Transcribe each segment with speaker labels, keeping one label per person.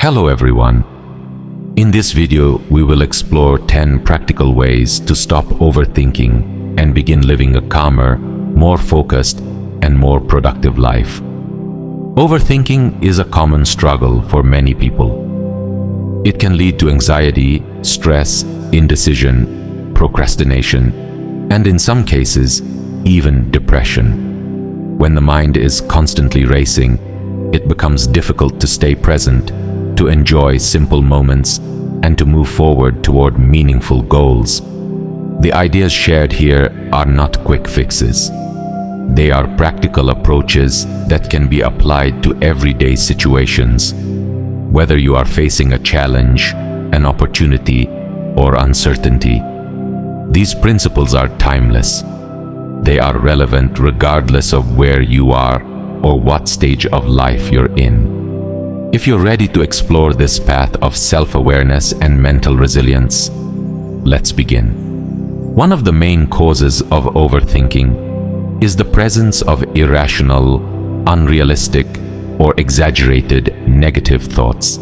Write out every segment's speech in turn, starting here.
Speaker 1: Hello everyone. In this video, we will explore 10 practical ways to stop overthinking and begin living a calmer, more focused, and more productive life. Overthinking is a common struggle for many people. It can lead to anxiety, stress, indecision, procrastination, and in some cases, even depression. When the mind is constantly racing, it becomes difficult to stay present, to enjoy simple moments, and to move forward toward meaningful goals. The ideas shared here are not quick fixes. They are practical approaches that can be applied to everyday situations, whether you are facing a challenge, an opportunity, or uncertainty. These principles are timeless. They are relevant regardless of where you are or what stage of life you're in. If you're ready to explore this path of self-awareness and mental resilience, let's begin. One of the main causes of overthinking is the presence of irrational, unrealistic, or exaggerated negative thoughts.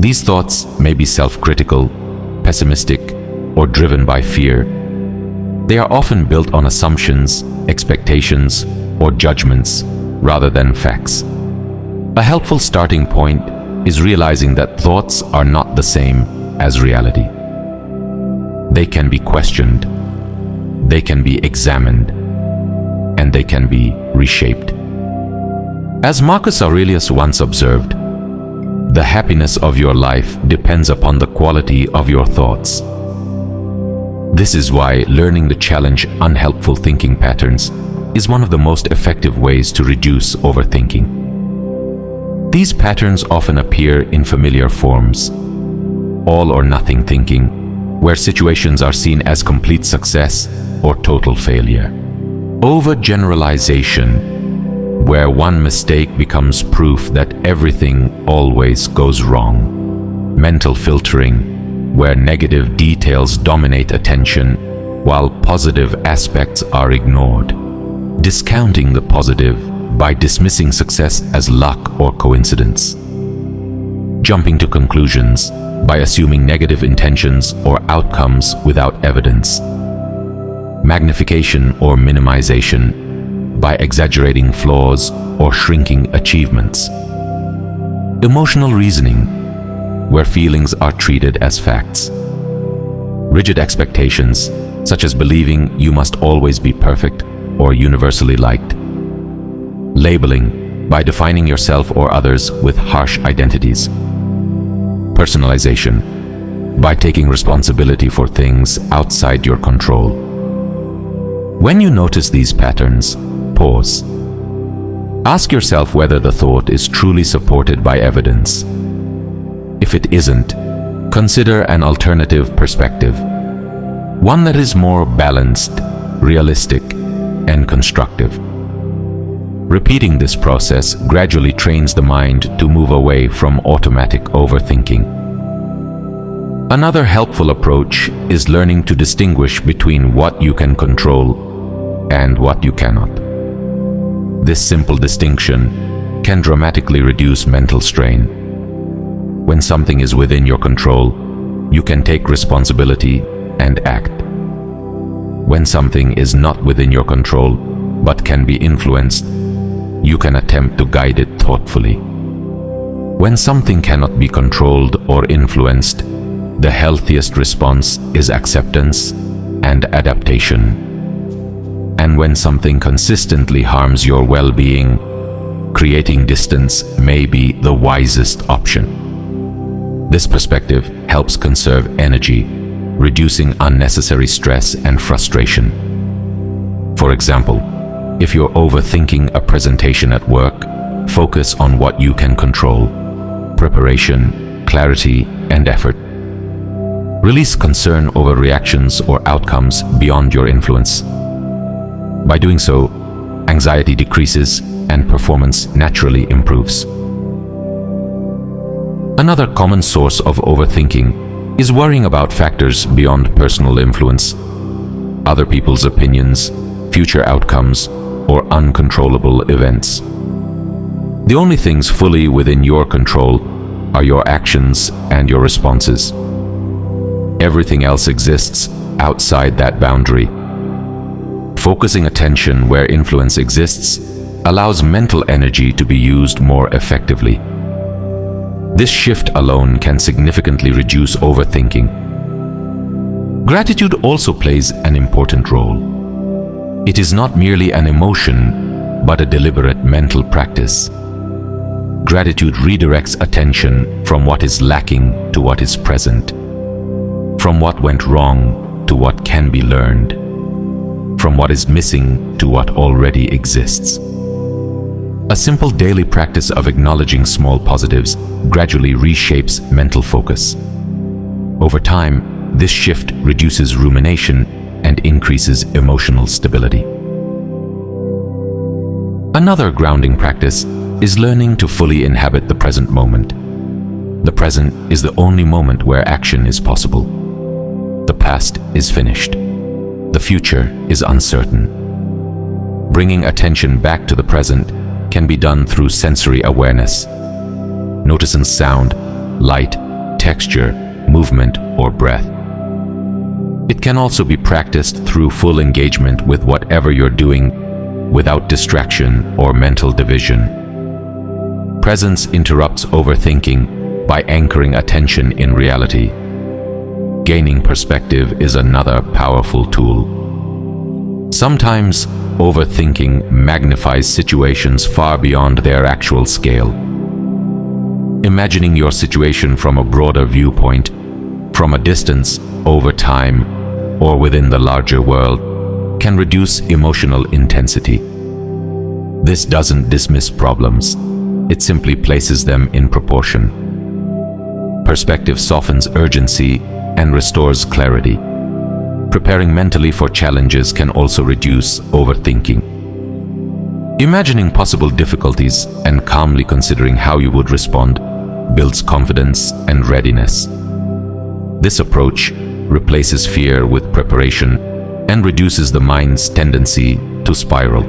Speaker 1: These thoughts may be self-critical, pessimistic, or driven by fear. They are often built on assumptions, expectations, or judgments rather than facts. A helpful starting point is realizing that thoughts are not the same as reality. They can be questioned, they can be examined, and they can be reshaped. As Marcus Aurelius once observed, the happiness of your life depends upon the quality of your thoughts. This is why learning to challenge unhelpful thinking patterns is one of the most effective ways to reduce overthinking. These patterns often appear in familiar forms: all or nothing thinking, where situations are seen as complete success or total failure; overgeneralization, where one mistake becomes proof that everything always goes wrong; mental filtering, where negative details dominate attention while positive aspects are ignored; discounting the positive by dismissing success as luck or coincidence; jumping to conclusions by assuming negative intentions or outcomes without evidence; magnification or minimization by exaggerating flaws or shrinking achievements; emotional reasoning, where feelings are treated as facts; rigid expectations, such as believing you must always be perfect or universally liked; labeling, by defining yourself or others with harsh identities; personalization, by taking responsibility for things outside your control. When you notice these patterns, pause. Ask yourself whether the thought is truly supported by evidence. If it isn't, consider an alternative perspective, one that is more balanced, realistic, and constructive. Repeating this process gradually trains the mind to move away from automatic overthinking. Another helpful approach is learning to distinguish between what you can control and what you cannot. This simple distinction can dramatically reduce mental strain. When something is within your control, you can take responsibility and act. When something is not within your control but can be influenced, you can attempt to guide it thoughtfully. When something cannot be controlled or influenced, the healthiest response is acceptance and adaptation. And when something consistently harms your well-being, creating distance may be the wisest option. This perspective helps conserve energy, reducing unnecessary stress and frustration. For example, if you're overthinking a presentation at work, focus on what you can control: preparation, clarity, and effort. Release concern over reactions or outcomes beyond your influence. By doing so, anxiety decreases and performance naturally improves. Another common source of overthinking is worrying about factors beyond personal influence: other people's opinions, future outcomes, or uncontrollable events. The only things fully within your control are your actions and your responses. Everything else exists outside that boundary. Focusing attention where influence exists allows mental energy to be used more effectively. This shift alone can significantly reduce overthinking. Gratitude also plays an important role. It is not merely an emotion, but a deliberate mental practice. Gratitude redirects attention from what is lacking to what is present, from what went wrong to what can be learned, from what is missing to what already exists. A simple daily practice of acknowledging small positives gradually reshapes mental focus. Over time, this shift reduces rumination and increases emotional stability. Another grounding practice is learning to fully inhabit the present moment. The present is the only moment where action is possible. The past is finished. The future is uncertain. Bringing attention back to the present can be done through sensory awareness. Noticing sound, light, texture, movement, or breath. It can also be practiced through full engagement with whatever you're doing without distraction or mental division. Presence interrupts overthinking by anchoring attention in reality. Gaining perspective is another powerful tool. Sometimes overthinking magnifies situations far beyond their actual scale. Imagining your situation from a broader viewpoint, from a distance, over time, or within the larger world, can reduce emotional intensity. This doesn't dismiss problems, it simply places them in proportion. Perspective softens urgency and restores clarity. Preparing mentally for challenges can also reduce overthinking. Imagining possible difficulties and calmly considering how you would respond builds confidence and readiness. This approach replaces fear with preparation and reduces the mind's tendency to spiral.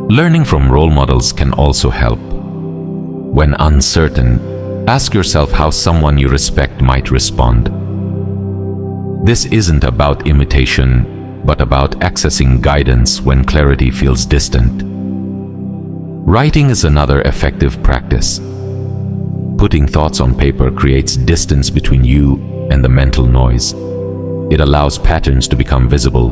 Speaker 1: Learning from role models can also help. When uncertain, ask yourself how someone you respect might respond. This isn't about imitation, but about accessing guidance when clarity feels distant. Writing is another effective practice. Putting thoughts on paper creates distance between you and the mental noise. It allows patterns to become visible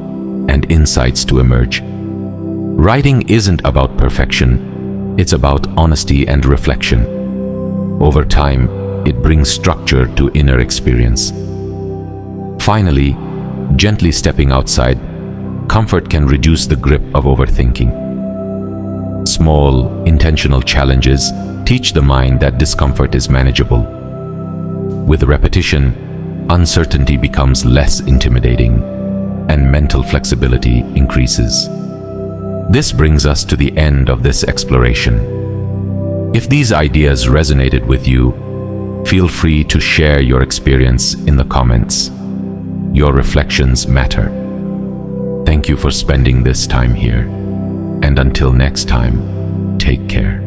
Speaker 1: and insights to emerge. Writing isn't about perfection, it's about honesty and reflection. Over time, it brings structure to inner experience. Finally, gently stepping outside, comfort can reduce the grip of overthinking. Small, intentional challenges teach the mind that discomfort is manageable. With repetition, uncertainty becomes less intimidating, and mental flexibility increases. This brings us to the end of this exploration. If these ideas resonated with you, feel free to share your experience in the comments. Your reflections matter. Thank you for spending this time here. And until next time, take care.